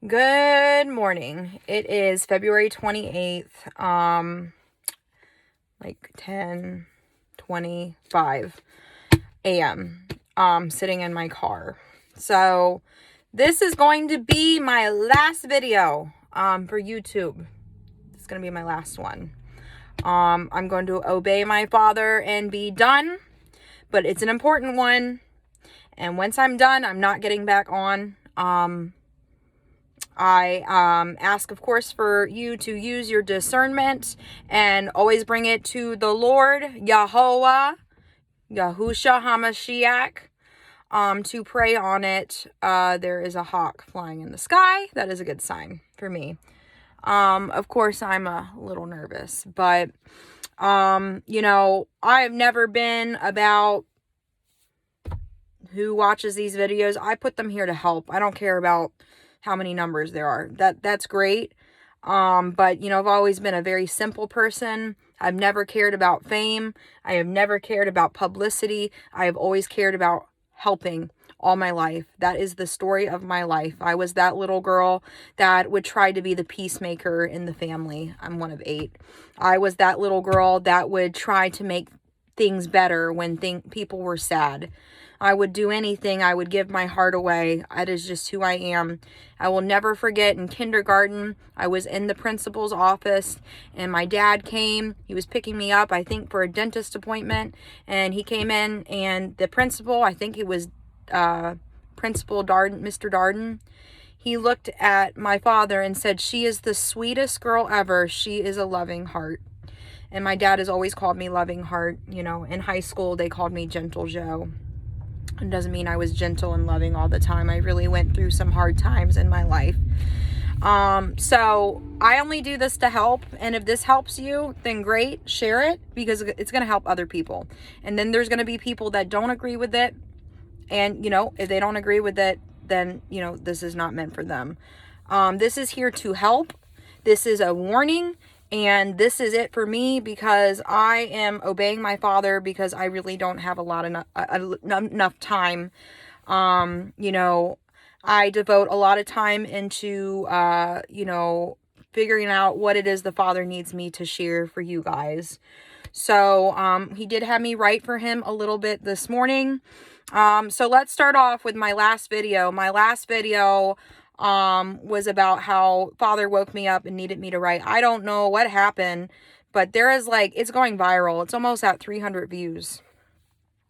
Good morning. It is February 28th, like 10:25 a.m. Sitting in my car. So this is going to be my last video, for YouTube. It's going to be my last one. I'm going to obey my Father and be done, but it's an important one. And once I'm done, I'm not getting back on. I ask, of course, for you to use your discernment and always bring it to the Lord, Yahuah, Yahusha Hamishiack, to pray on it. There is a hawk flying in the sky. That is a good sign for me. Of course, I'm a little nervous, but, I've never been about who watches these videos. I put them here to help. I don't care about how many numbers there are. That's great. But I've always been a very simple person. I've never cared about fame. I have never cared about publicity. I have always cared about helping all my life. That is the story of my life. I was that little girl that would try to be the peacemaker in the family. I'm one of 8. I was that little girl that would try to make things better when people were sad. I would do anything. I would give my heart away. That is just who I am. I will never forget, in kindergarten, I was in the principal's office and my dad came. He was picking me up, I think, for a dentist appointment. And he came in and the principal, I think it was Principal Darden, Mr. Darden, he looked at my father and said, "She is the sweetest girl ever. She is a loving heart." And my dad has always called me Loving Heart. In high school, they called me Gentle Joe. It doesn't mean I was gentle and loving all the time. I really went through some hard times in my life. So I only do this to help. And if this helps you, then great, share it, because it's going to help other people. And then there's going to be people that don't agree with it. And, if they don't agree with it, then, this is not meant for them. This is here to help. This is a warning. And this is it for me, because I am obeying my Father, because I really don't have enough time. I devote a lot of time into, figuring out what it is the Father needs me to share for you guys. So, he did have me write for him a little bit this morning. So let's start off with my last video. My last video was about how Father woke me up and needed me to write. I don't know what happened, but there is it's going viral. It's almost at 300 views.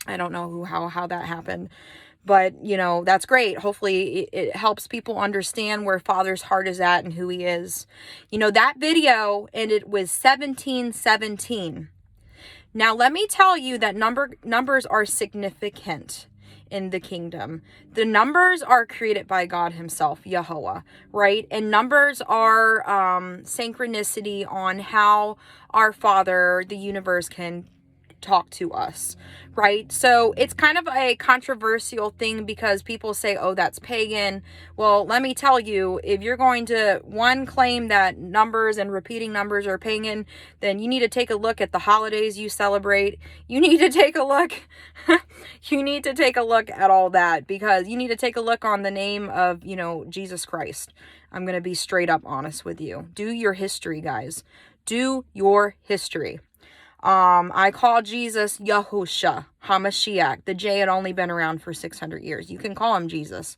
I don't know how that happened, but that's great. Hopefully it helps people understand where Father's heart is at and who he is. That video ended with 1717. Now let me tell you that numbers are significant in the kingdom. The numbers are created by God himself, Yahuah, right? And numbers are synchronicity on how our Father, the universe, can talk to us, right? So it's kind of a controversial thing, because people say, oh, that's pagan. Well, let me tell you, if you're going to claim that numbers and repeating numbers are pagan, then you need to take a look at the holidays you celebrate. You need to take a look at all that, because you need to take a look on the name of, Jesus Christ. I'm going to be straight up honest with you. Do your history, guys. Do your history. I call Jesus Yahusha Hamishiack. The J had only been around for 600 years. You can call him Jesus,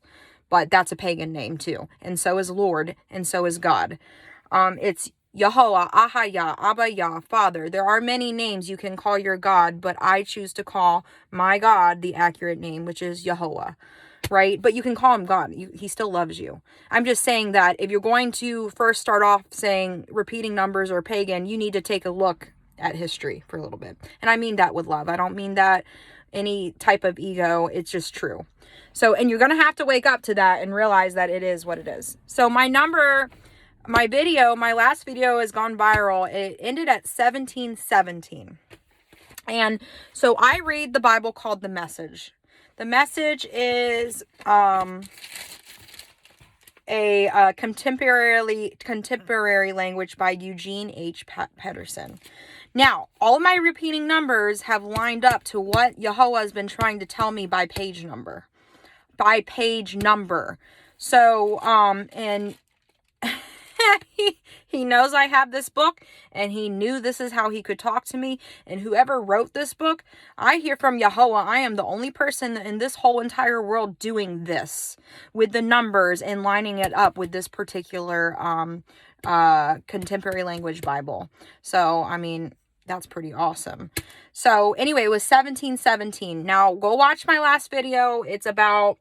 but that's a pagan name too. And so is Lord, and so is God. It's Yahuah, Ahaya, Abaya, Father. There are many names you can call your God, but I choose to call my God the accurate name, which is Yahuah, right? But you can call him God. He still loves you. I'm just saying that if you're going to first start off saying repeating numbers are pagan, you need to take a look at history for a little bit. And I mean that with love. I don't mean that any type of ego. It's just true. So, and you're going to have to wake up to that and realize that it is what it is. So my last video has gone viral. It ended at 1717. And so I read the Bible called The Message. The Message is a contemporary language by Eugene H. Pedersen. Now, all of my repeating numbers have lined up to what Yahuah has been trying to tell me by page number. So, and he knows I have this book, and he knew this is how he could talk to me. And whoever wrote this book, I hear from Yahuah, I am the only person in this whole entire world doing this with the numbers and lining it up with this particular contemporary language Bible. So, I mean, that's pretty awesome. So anyway, it was 1717. Now go watch my last video. It's about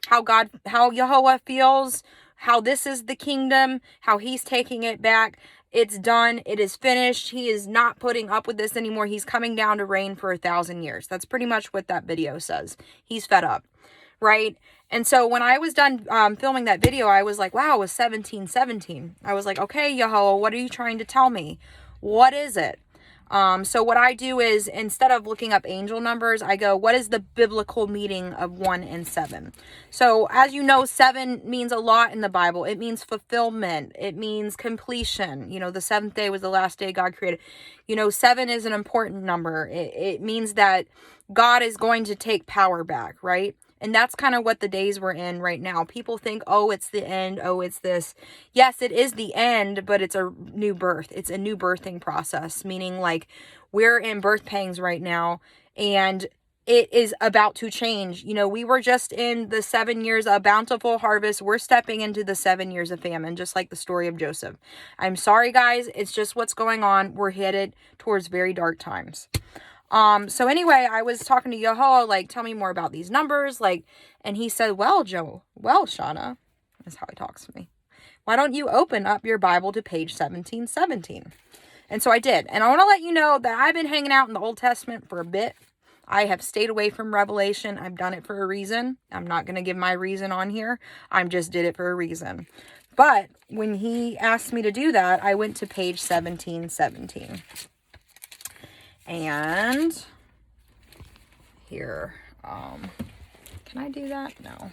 how Yahuah feels, how this is the kingdom, how he's taking it back. It's done. It is finished. He is not putting up with this anymore. He's coming down to reign for 1,000 years. That's pretty much what that video says. He's fed up, right? And so when I was done filming that video, I was like, wow, it was 1717. I was like, okay, Yahuah, what are you trying to tell me? What is it? So what I do is, instead of looking up angel numbers, I go, what is the biblical meaning of 1 and 7? So as you know, 7 means a lot in the Bible. It means fulfillment. It means completion. You know, the 7th day was the last day God created. You know, 7 is an important number. It means that God is going to take power back, right? And that's kind of what the days we're in right now. People think, oh, it's the end. Oh, it's this. Yes, it is the end, but it's a new birth. It's a new birthing process, meaning like we're in birth pangs right now, and it is about to change. You know, we were just in the 7 years of bountiful harvest. We're stepping into the 7 years of famine, just like the story of Joseph. I'm sorry, guys. It's just what's going on. We're headed towards very dark times. So anyway, I was talking to Yahuah, like, tell me more about these numbers, like, and he said, well, Shauna, that's how he talks to me. Why don't you open up your Bible to page 1717? And so I did. And I want to let you know that I've been hanging out in the Old Testament for a bit. I have stayed away from Revelation. I've done it for a reason. I'm not going to give my reason on here. I just did it for a reason. But when he asked me to do that, I went to page 1717. And here, can I do that? No.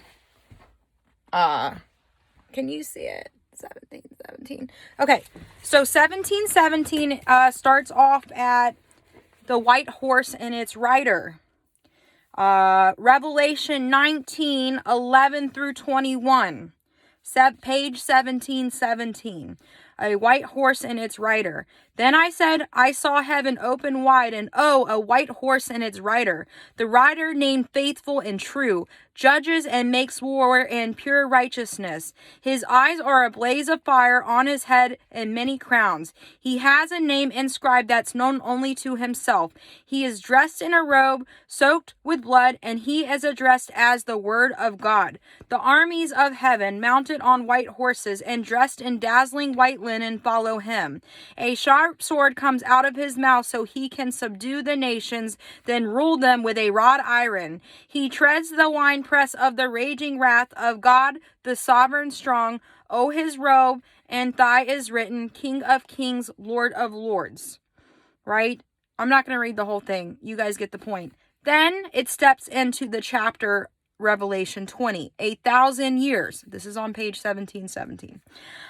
Can you see it? 1717. Okay. So 1717, starts off at the white horse and its rider. Revelation 19, 11 through 21. Page 1717. A white horse and its rider. Then I said, I saw heaven open wide, and oh, a white horse and its rider. The rider named Faithful and True, judges and makes war in pure righteousness. His eyes are a blaze of fire, on his head and many crowns. He has a name inscribed that's known only to himself. He is dressed in a robe soaked with blood, and he is addressed as the Word of God. The armies of heaven, mounted on white horses and dressed in dazzling white linen, follow him. A sharp sword comes out of his mouth so he can subdue the nations, then rule them with a rod iron. He treads the winepress of the raging wrath of God, the sovereign strong. O his robe and thigh is written, King of Kings, Lord of Lords. Right? I'm not going to read the whole thing. You guys get the point. Then it steps into the chapter Revelation 20, 1,000 years. This is on page 1717.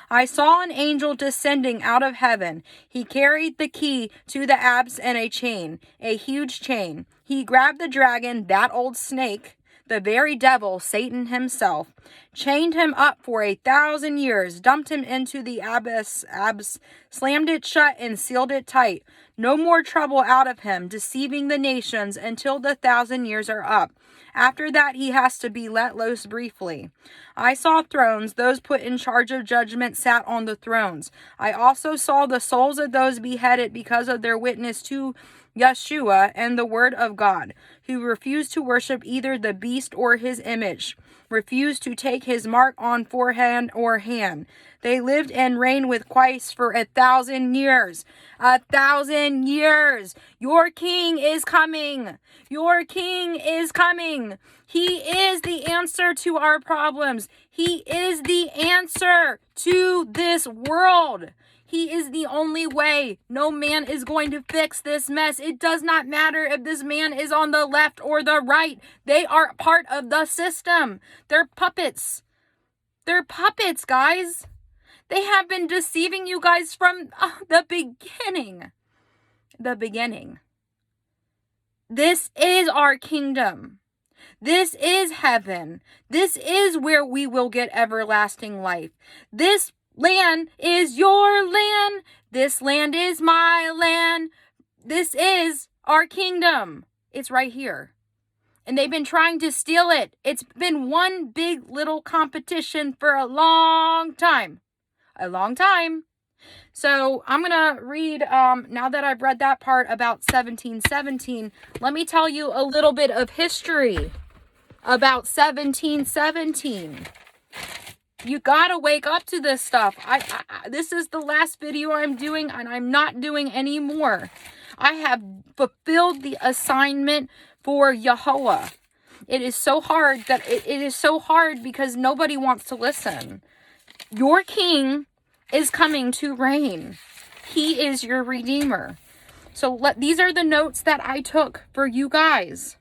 I saw an angel descending out of heaven. He carried the key to the abyss and a chain, a huge chain. He grabbed the dragon, that old snake, the very devil, Satan himself, chained him up for 1,000 years, dumped him into the abyss, slammed it shut and sealed it tight. No more trouble out of him, deceiving the nations until the 1,000 years are up. After that, he has to be let loose briefly. I saw thrones. Those put in charge of judgment sat on the thrones. I also saw the souls of those beheaded because of their witness to Yeshua and the word of God, who refused to worship either the beast or his image, refused to take his mark on forehead or hand. They lived and reigned with Christ for 1,000 years. 1,000 years. Your king is coming. Your king is coming. He is the answer to our problems. He is the answer to this world. He is the only way. No man is going to fix this mess. It does not matter if this man is on the left or the right. They are part of the system. They're puppets. They're puppets, guys. They have been deceiving you guys from the beginning. The beginning. This is our kingdom. This is heaven. This is where we will get everlasting life. This land is your land. This land is my land. This is our kingdom. It's right here. And they've been trying to steal it. It's been one big little competition for a long time. A long time. So I'm going to read, now that I've read that part about 1717, let me tell you a little bit of history about 1717. You got to wake up to this stuff. This is the last video I'm doing, and I'm not doing any more. I have fulfilled the assignment for Yahuah. It is so hard that it is so hard because nobody wants to listen. Your king is coming to reign. He is your redeemer. So these are the notes that I took for you guys.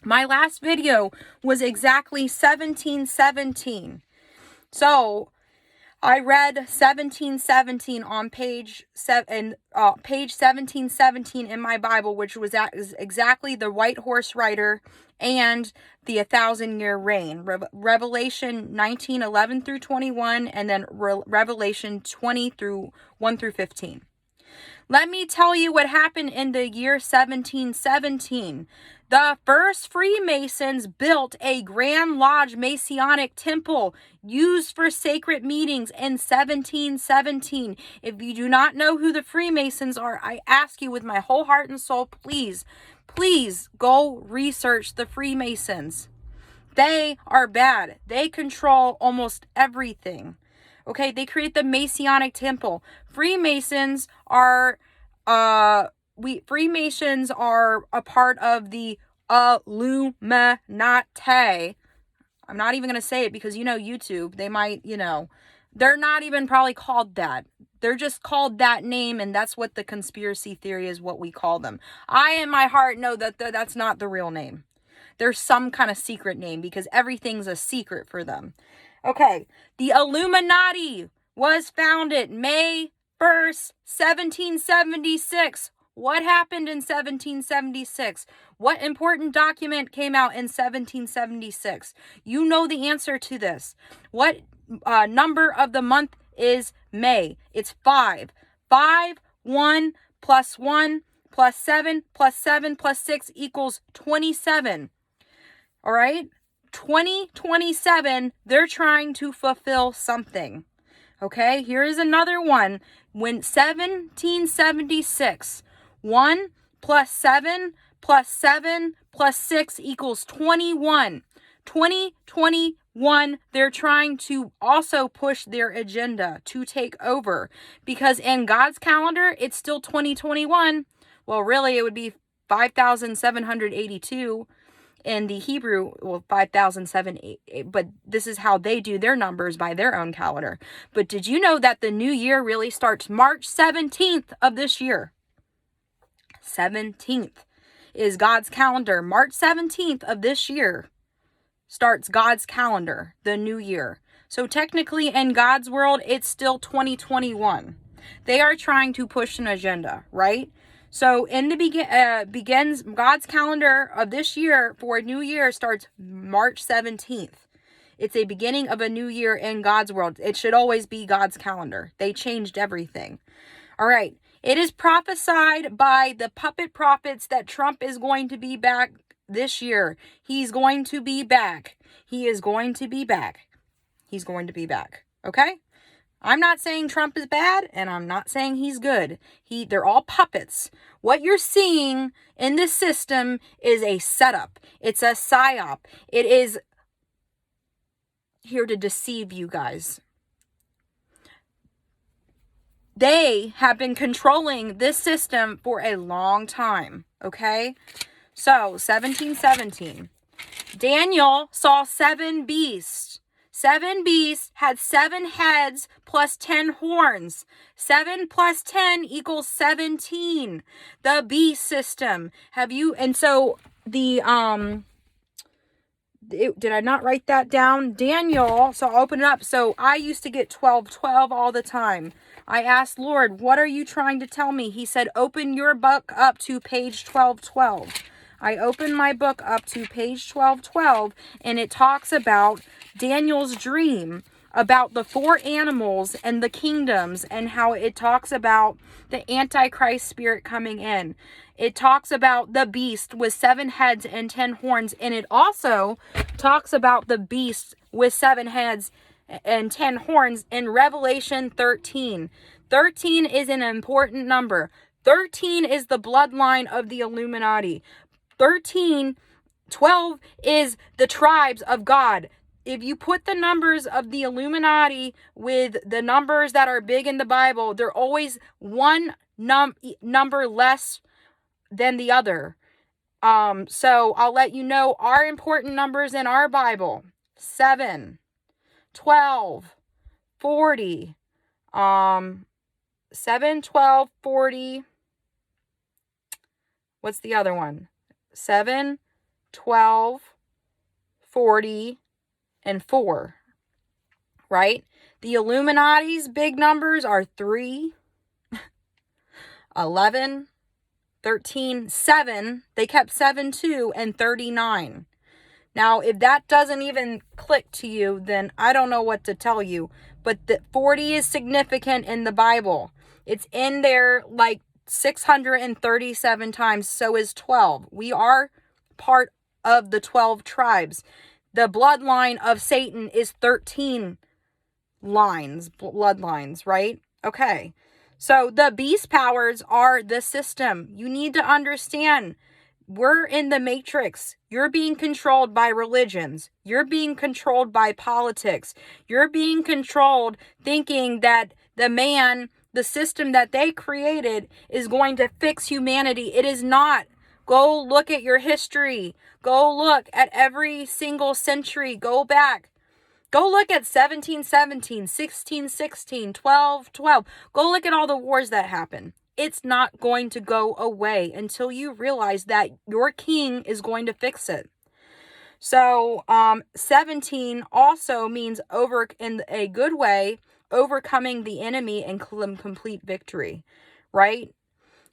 My last video was exactly 1717. So I read 1717 on page 1717 in my Bible, which was exactly the white horse rider and the 1,000-year reign. Revelation 19:11 through 21, and then Revelation 20 through 1 through 15. Let me tell you what happened in the year 1717. The first Freemasons built a Grand Lodge Masonic temple used for sacred meetings in 1717. If you do not know who the Freemasons are, I ask you with my whole heart and soul, please go research the Freemasons. They are bad. They control almost everything. Okay, they create the Masonic temple. Freemasons are Freemasons are a part of the Illuminati. I'm not even going to say it because, YouTube, they might, they're not even probably called that. They're just called that name, and that's what the conspiracy theory is, what we call them. I, in my heart, know that that's not the real name. There's some kind of secret name because everything's a secret for them. Okay, the Illuminati was founded May 1st, 1776. What happened in 1776? What important document came out in 1776? You know the answer to this. What number of the month is May? It's 5. 5, 1, plus 1, plus 7, plus 7, plus 6 equals 27. All right? 2027, they're trying to fulfill something. Okay, here is another one. When 1776, 1 plus 7 plus 7 plus 6 equals 21. 2021, they're trying to also push their agenda to take over. Because in God's calendar, it's still 2021. Well, really, it would be 5,782. In the Hebrew, 5,007, but this is how they do their numbers by their own calendar. But did you know that the new year really starts March 17th of this year? 17th is God's calendar. March 17th of this year starts God's calendar, the new year. So technically in God's world, it's still 2021. They are trying to push an agenda, right? So in the begins God's calendar of this year for a new year starts March 17th. It's a beginning of a new year in God's world. It should always be God's calendar. They changed everything. All right. It is prophesied by the puppet prophets that Trump is going to be back this year. He's going to be back. He is going to be back. He's going to be back. Okay? I'm not saying Trump is bad, and I'm not saying he's good. They're all puppets. What you're seeing in this system is a setup. It's a psyop. It is here to deceive you guys. They have been controlling this system for a long time, okay? So, 1717. Daniel saw 7 beasts. 7 beasts had 7 heads plus 10 horns. 7 plus 10 equals 17. The beast system. And so did I not write that down? Daniel, so I'll open it up. So I used to get 12:12 all the time. I asked, Lord, what are you trying to tell me? He said, open your book up to page 12:12. I opened my book up to page 1212, and it talks about Daniel's dream about the 4 animals and the kingdoms, and how it talks about the Antichrist spirit coming in. It talks about the beast with 7 heads and 10 horns, and it also talks about the beast with 7 heads and 10 horns in Revelation 13. 13 is an important number. 13 is the bloodline of the Illuminati. 12 is the tribes of God. If you put the numbers of the Illuminati with the numbers that are big in the Bible, they're always one number less than the other. So I'll let you know our important numbers in our Bible: 7, 12, 40, 7, 12, 40. What's the other one? 7, 12, 40, and 4, right? The Illuminati's big numbers are 3, 11, 13, 7. They kept 7 too, and 39. Now, if that doesn't even click to you, then I don't know what to tell you. But the 40 is significant in the Bible. It's in there like 637 times. So is 12. We are part of the 12 tribes. The bloodline of Satan is 13 bloodlines, right? Okay. So the beast powers are the system. You need to understand, we're in the matrix. You're being controlled by religions. You're being controlled by politics. You're being controlled thinking that the system that they created is going to fix humanity. It is not. Go look at your history. Go look at every single century. Go back. Go look at 1717, 1616, 1212. Go look at all the wars that happened. It's not going to go away until you realize that your king is going to fix it. So 17 also means over in a good way, overcoming the enemy and complete victory, right?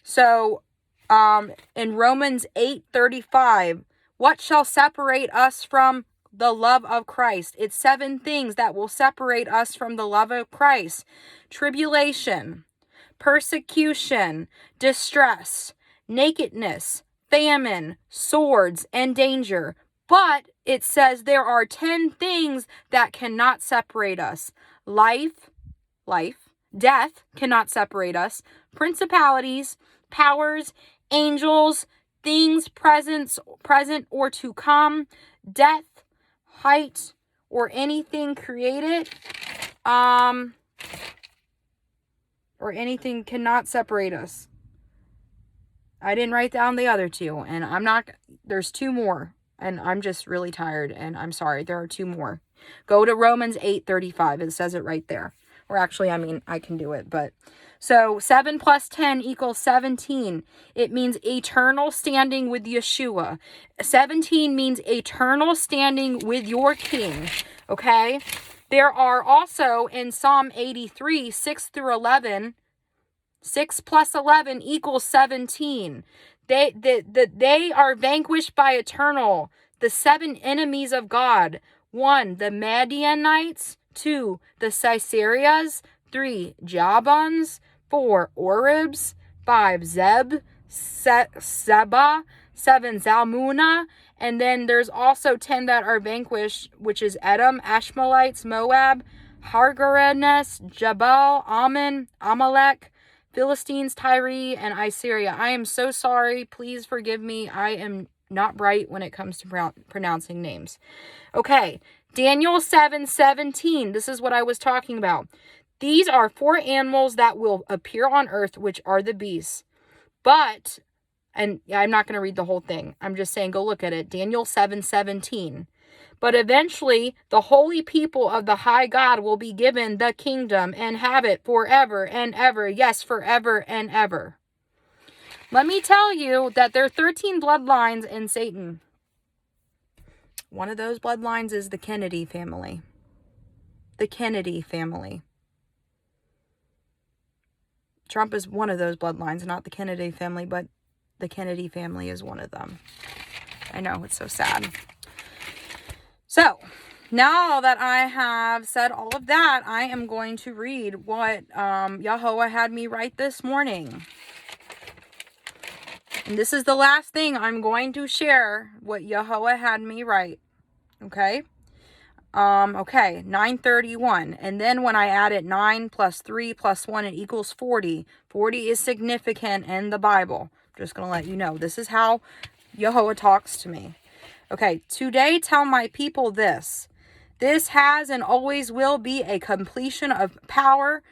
So in Romans 8:35, what shall separate us from the love of Christ? It's 7 things that will separate us from the love of Christ: tribulation, persecution, distress, nakedness, famine, swords, and danger. But it says there are 10 things that cannot separate us: life, death cannot separate us, principalities, powers, angels, things present or to come, death, height, or anything created, or anything cannot separate us. I didn't write down the other 2, and there's 2 more, and I'm just really tired, and I'm sorry, there are 2 more. Go to Romans 8:35, it says it right there. Or actually, I can do it, but so 7 plus 10 equals 17. It means eternal standing with Yeshua. 17 means eternal standing with your king. Okay? There are also in Psalm 83, 6 through 11, 6 plus 11 equals 17. They are vanquished by eternal. The 7 enemies of God. 1, the Madianites. 2, the Siserias. 3, Jabons. 4, Oribs. 5, Zeb. Seba. 7, Zalmunna. And then there's also 10 that are vanquished, which is Edom, Ashmolites, Moab, Hargarenes, Jabal, Ammon, Amalek, Philistines, Tyre, and Assyria. I am so sorry. Please forgive me. I am not bright when it comes to pronouncing names. Okay, Daniel 7:17. This is what I was talking about. These are 4 animals that will appear on earth, which are the beasts. But, and I'm not going to read the whole thing. I'm just saying, go look at it. Daniel 7:17. But eventually, the holy people of the high God will be given the kingdom and have it forever and ever. Yes, forever and ever. Let me tell you that there are 13 bloodlines in Satan. One of those bloodlines is the Kennedy family. The Kennedy family. Trump is one of those bloodlines, not the Kennedy family, but the Kennedy family is one of them. I know, it's so sad. So, now that I have said all of that, I am going to read what Yahuah had me write this morning. And this is the last thing I'm going to share, what Yahuah had me write. Okay? Okay, 931. And then when I add it 9 plus 3 plus 1, it equals 40. 40 is significant in the Bible. Just going to let you know. This is how Yahuah talks to me. Okay, today tell my people this. This has and always will be a completion of power.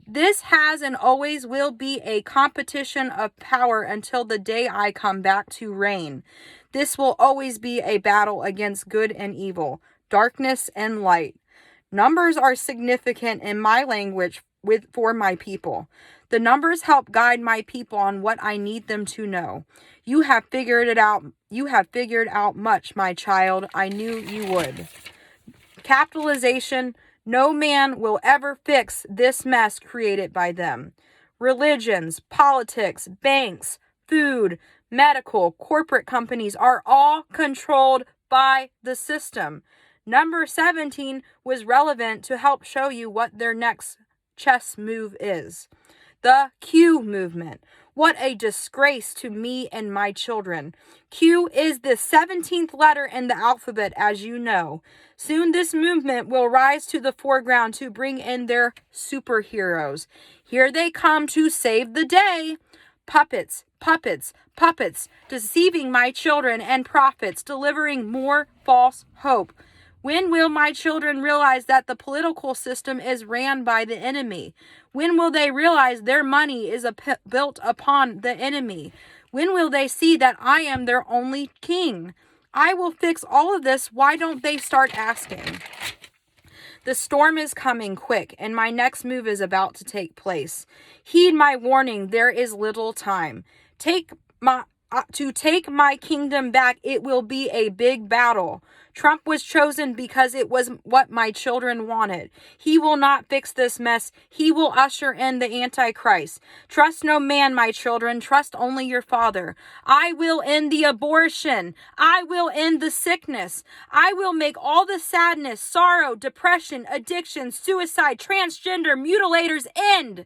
This has and always will be a competition of power until the day I come back to reign. This will always be a battle against good and evil, darkness and light. Numbers are significant in my language for my people. The numbers help guide my people on what I need them to know. You have figured it out. You have figured out much, my child. I knew you would. Capitalization. No man will ever fix this mess created by them. Religions, politics, banks, food, medical, corporate companies are all controlled by the system. Number 17 was relevant to help show you what their next chess move is. The Q movement. What a disgrace to me and my children. Q is the 17th letter in the alphabet, as you know. Soon this movement will rise to the foreground to bring in their superheroes. Here they come to save the day. Puppets, puppets, puppets, deceiving my children, and prophets, delivering more false hope. When will my children realize that the political system is ran by the enemy? When will they realize their money is built upon the enemy? When will they see that I am their only king? I will fix all of this. Why don't they start asking? The storm is coming quick, and my next move is about to take place. Heed my warning. There is little time. To take my kingdom back, it will be a big battle. Trump was chosen because it was what my children wanted. He will not fix this mess. He will usher in the Antichrist. Trust no man, my children. Trust only your Father. I will end the abortion. I will end the sickness. I will make all the sadness, sorrow, depression, addiction, suicide, transgender, mutilators end.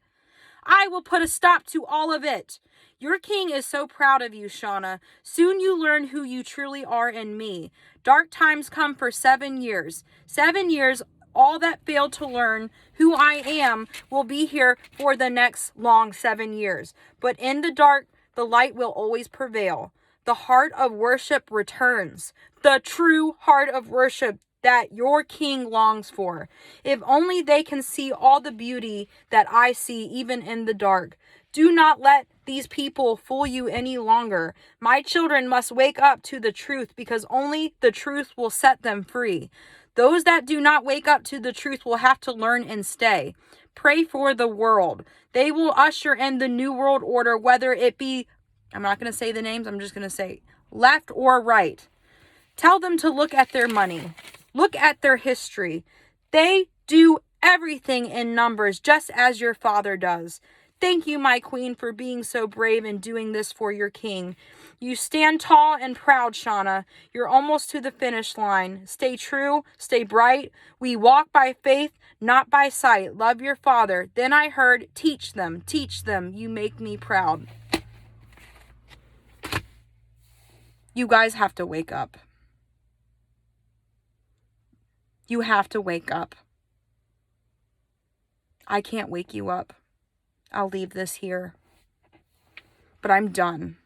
I will put a stop to all of it. Your king is so proud of you, Shauna. Soon you learn who you truly are in me. Dark times come for 7 years. 7 years, all that failed to learn who I am will be here for the next long 7 years. But in the dark, the light will always prevail. The heart of worship returns. The true heart of worship that your king longs for. If only they can see all the beauty that I see even in the dark. Do not let these people fool you any longer. My children must wake up to the truth because only the truth will set them free. Those that do not wake up to the truth will have to learn and stay. Pray for the world. They will usher in the new world order, whether it be, I'm not going to say the names, I'm just going to say left or right. Tell them to look at their money. Look at their history. They do everything in numbers, just as your father does. Thank you, my queen, for being so brave and doing this for your king. You stand tall and proud, Shauna. You're almost to the finish line. Stay true, stay bright. We walk by faith, not by sight. Love your father. Then I heard, teach them, you make me proud. You guys have to wake up. You have to wake up. I can't wake you up. I'll leave this here. But I'm done.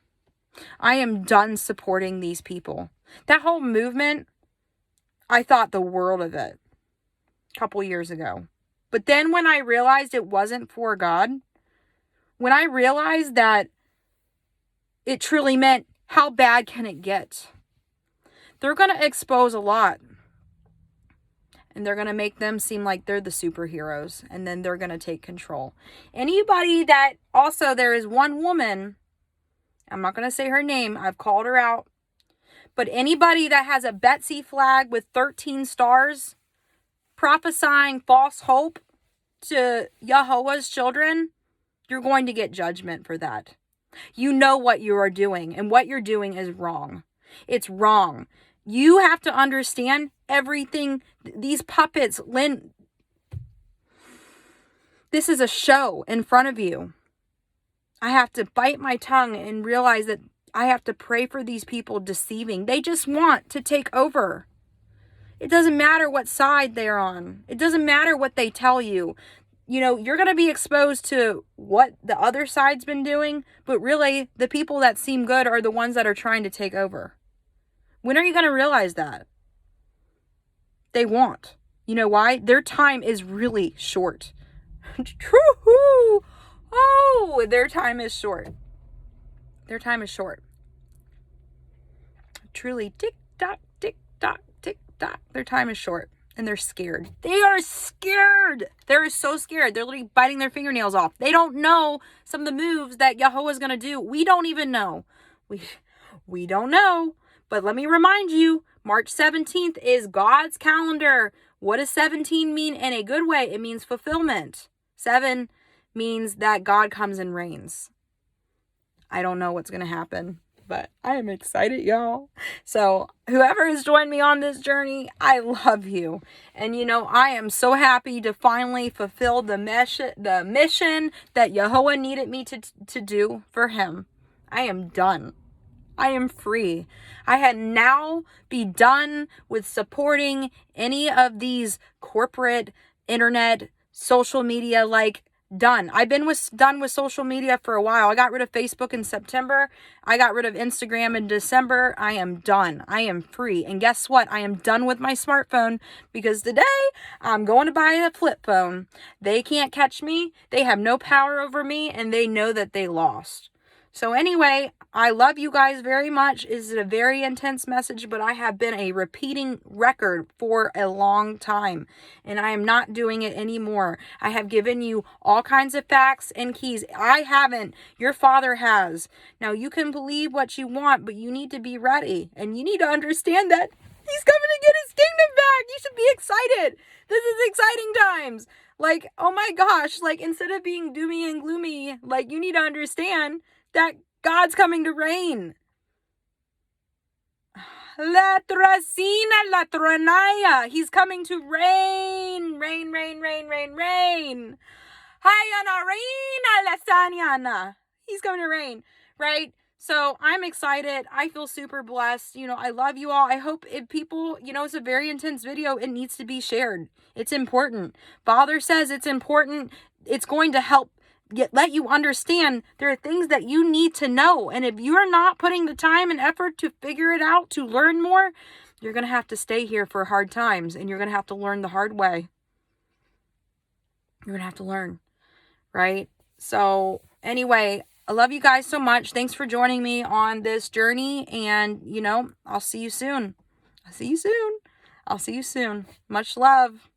I am done supporting these people. That whole movement, I thought the world of it a couple years ago. But then when I realized it wasn't for God, when I realized that it truly meant, how bad can it get? They're going to expose a lot. And they're going to make them seem like they're the superheroes. And then they're going to take control. Anybody that, also there is one woman, I'm not going to say her name, I've called her out. But anybody that has a Betsy flag with 13 stars, prophesying false hope to Yahuah's children, you're going to get judgment for that. You know what you are doing, and what you're doing is wrong. It's wrong. You have to understand everything. These puppets, Lynn, this is a show in front of you. I have to bite my tongue and realize that I have to pray for these people deceiving. They just want to take over. It doesn't matter what side they're on. It doesn't matter what they tell you. You know, you're going to be exposed to what the other side's been doing, but really the people that seem good are the ones that are trying to take over. When are you going to realize that? They won't. You know why? Their time is really short. True. Oh, their time is short. Their time is short. Truly, tick tock, tick tock, tick tock. Their time is short. And they're scared. They are scared. They're so scared. They're literally biting their fingernails off. They don't know some of the moves that Yahuah is going to do. We don't even know. We don't know. But let me remind you, March 17th is God's calendar. What does 17 mean in a good way? It means fulfillment. 7 means that God comes and reigns. I don't know what's going to happen, but I am excited, y'all. So whoever has joined me on this journey, I love you. And you know, I am so happy to finally fulfill the mission that Yahuah needed me to do for him. I am done. I am free. I had now be done with supporting any of these corporate internet social media, like done. I've been done with social media for a while. I got rid of Facebook in September. I got rid of Instagram in December. I am done. I am free. And guess what? I am done with my smartphone because today I'm going to buy a flip phone. They can't catch me. They have no power over me, and they know that they lost. So anyway, I love you guys very much. This is a very intense message, but I have been a repeating record for a long time, and I am not doing it anymore. I have given you all kinds of facts and keys. I haven't. Your Father has. Now, you can believe what you want, but you need to be ready, and you need to understand that he's coming to get his kingdom back. You should be excited. This is exciting times. Like, oh my gosh, like, instead of being doomy and gloomy, like, you need to understand that God's coming to reign. La Tracina, La Tronaya. He's coming to reign. Reign, reign, reign, reign, reign. Hayana reina la Sanyana. He's coming to reign, right? So I'm excited. I feel super blessed. You know, I love you all. I hope if people, you know, it's a very intense video. It needs to be shared. It's important. Father says it's important. It's going to help let you understand there are things that you need to know. And if you're not putting the time and effort to figure it out, to learn more, you're going to have to stay here for hard times, and you're going to have to learn the hard way. You're going to have to learn, right? So anyway, I love you guys so much. Thanks for joining me on this journey. And, you know, I'll see you soon. I'll see you soon. Much love.